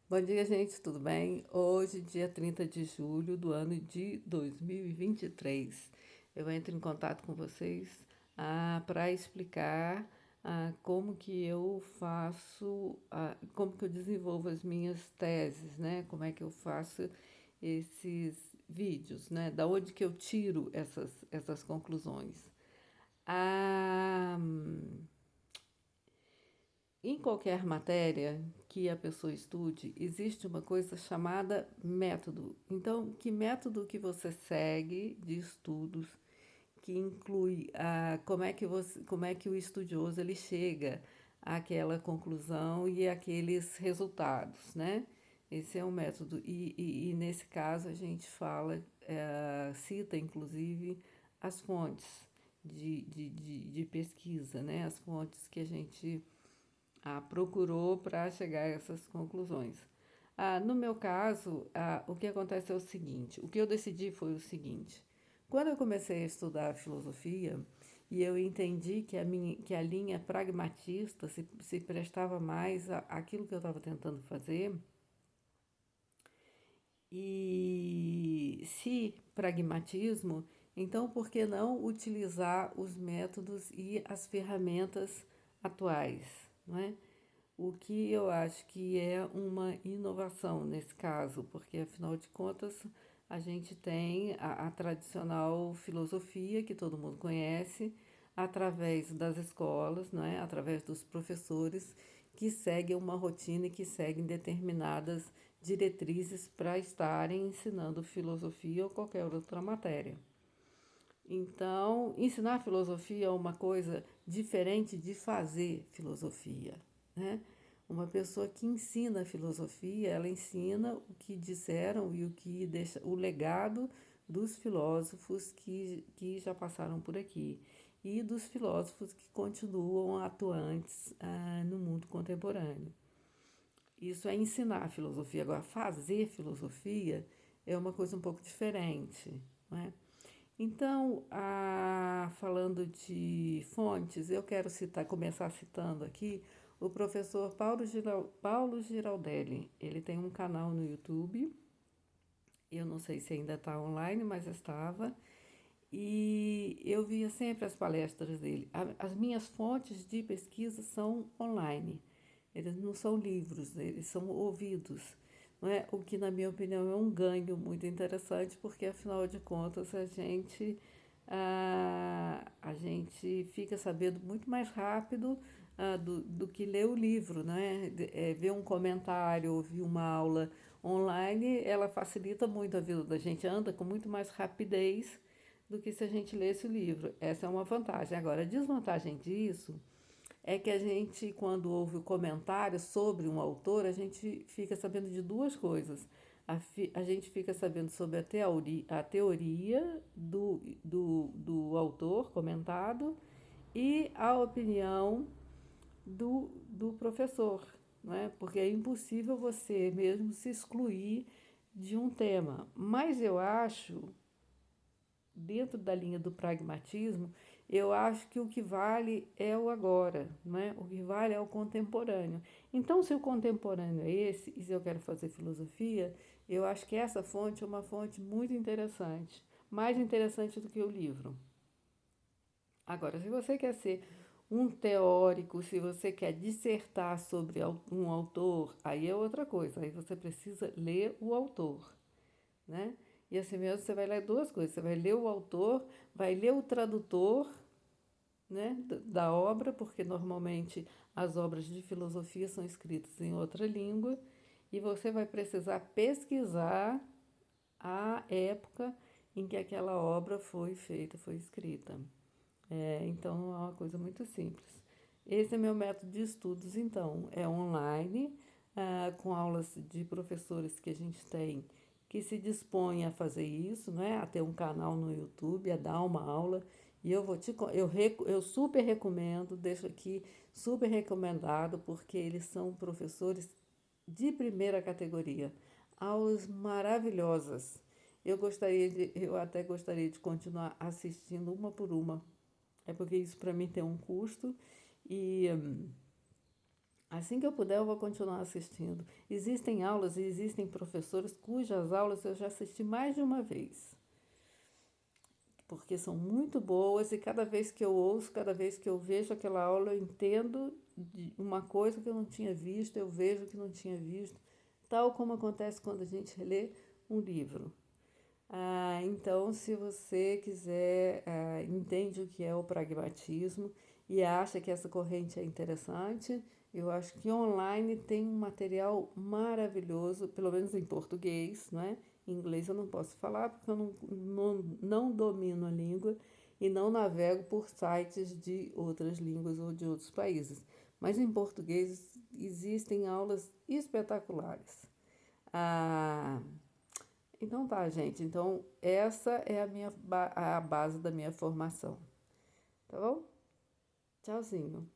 Bom dia, gente, tudo bem? Hoje, dia 30 de julho do ano de 2023, eu entro em contato com vocês para explicar como que eu faço, como que eu desenvolvo as minhas teses, né? Como é que eu faço esses vídeos, né? Da onde que eu tiro essas conclusões. Ah, Em qualquer matéria que a pessoa estude, existe uma coisa chamada método. Então, que método que você segue de estudos que inclui como é que o estudioso ele chega àquela conclusão e àqueles resultados, né? Esse é um método. E nesse caso a gente fala, cita inclusive as fontes de pesquisa, né? As fontes que a gente procurou para chegar a essas conclusões. No meu caso, o que acontece é o seguinte: o que eu decidi foi o seguinte. Quando eu comecei a estudar filosofia e eu entendi que a linha pragmatista se prestava mais àquilo que eu estava tentando fazer, e se pragmatismo, então por que não utilizar os métodos e as ferramentas atuais, não é? O que eu acho que é uma inovação nesse caso, porque afinal de contas a gente tem a tradicional filosofia que todo mundo conhece, através das escolas, não é? Através dos professores que seguem uma rotina e que seguem determinadas diretrizes para estarem ensinando filosofia ou qualquer outra matéria. Então, ensinar filosofia é uma coisa diferente de fazer filosofia, né? Uma pessoa que ensina filosofia, ela ensina o que disseram e o que deixa o legado dos filósofos que já passaram por aqui e dos filósofos que continuam atuantes no mundo contemporâneo. Isso é ensinar a filosofia. Agora, fazer filosofia é uma coisa um pouco diferente, não é? Então, falando de fontes, eu quero começar citando aqui o professor Paulo Giraldelli. Ele tem um canal no YouTube, eu não sei se ainda está online, mas estava. E eu via sempre as palestras dele. As minhas fontes de pesquisa são online. Eles não são livros, eles são ouvidos. Não é? O que, na minha opinião, é um ganho muito interessante, porque, afinal de contas, a gente fica sabendo muito mais rápido do que ler o livro. Né? Ver um comentário, ouvir uma aula online, ela facilita muito a vida da gente, anda com muito mais rapidez do que se a gente lesse o livro. Essa é uma vantagem. Agora, a desvantagem disso é que a gente, quando ouve o comentário sobre um autor, a gente fica sabendo de duas coisas. A gente fica sabendo sobre a teoria do autor comentado e a opinião do professor, não é? Porque é impossível você mesmo se excluir de um tema. Mas eu acho, dentro da linha do pragmatismo, eu acho que o que vale é o agora, não é? O que vale é o contemporâneo. Então, se o contemporâneo é esse, e se eu quero fazer filosofia, eu acho que essa fonte é uma fonte muito interessante, mais interessante do que o livro. Agora, se você quer ser um teórico, se você quer dissertar sobre um autor, aí é outra coisa, aí você precisa ler o autor, né? E assim mesmo você vai ler duas coisas, você vai ler o autor, vai ler o tradutor, né, da obra, porque normalmente as obras de filosofia são escritas em outra língua, e você vai precisar pesquisar a época em que aquela obra foi feita, foi escrita. Então é uma coisa muito simples. Esse é meu método de estudos, então, é online, com aulas de professores que a gente tem que se dispõem a fazer isso, né? A ter um canal no YouTube, a dar uma aula. E eu super recomendo, deixo aqui super recomendado, porque eles são professores de primeira categoria. Aulas maravilhosas. Eu até gostaria de continuar assistindo uma por uma, é porque isso para mim tem um custo e Assim que eu puder, eu vou continuar assistindo. Existem aulas e existem professores cujas aulas eu já assisti mais de uma vez, porque são muito boas e cada vez que eu ouço, cada vez que eu vejo aquela aula, eu entendo de uma coisa que eu não tinha visto, eu vejo que não tinha visto, tal como acontece quando a gente lê um livro. Então, se você quiser, entende o que é o pragmatismo e acha que essa corrente é interessante, eu acho que online tem um material maravilhoso, pelo menos em português, né? Em inglês eu não posso falar porque eu não domino a língua e não navego por sites de outras línguas ou de outros países. Mas em português existem aulas espetaculares. Ah, então tá, gente. Então, essa é a base da minha formação. Tá bom? Tchauzinho.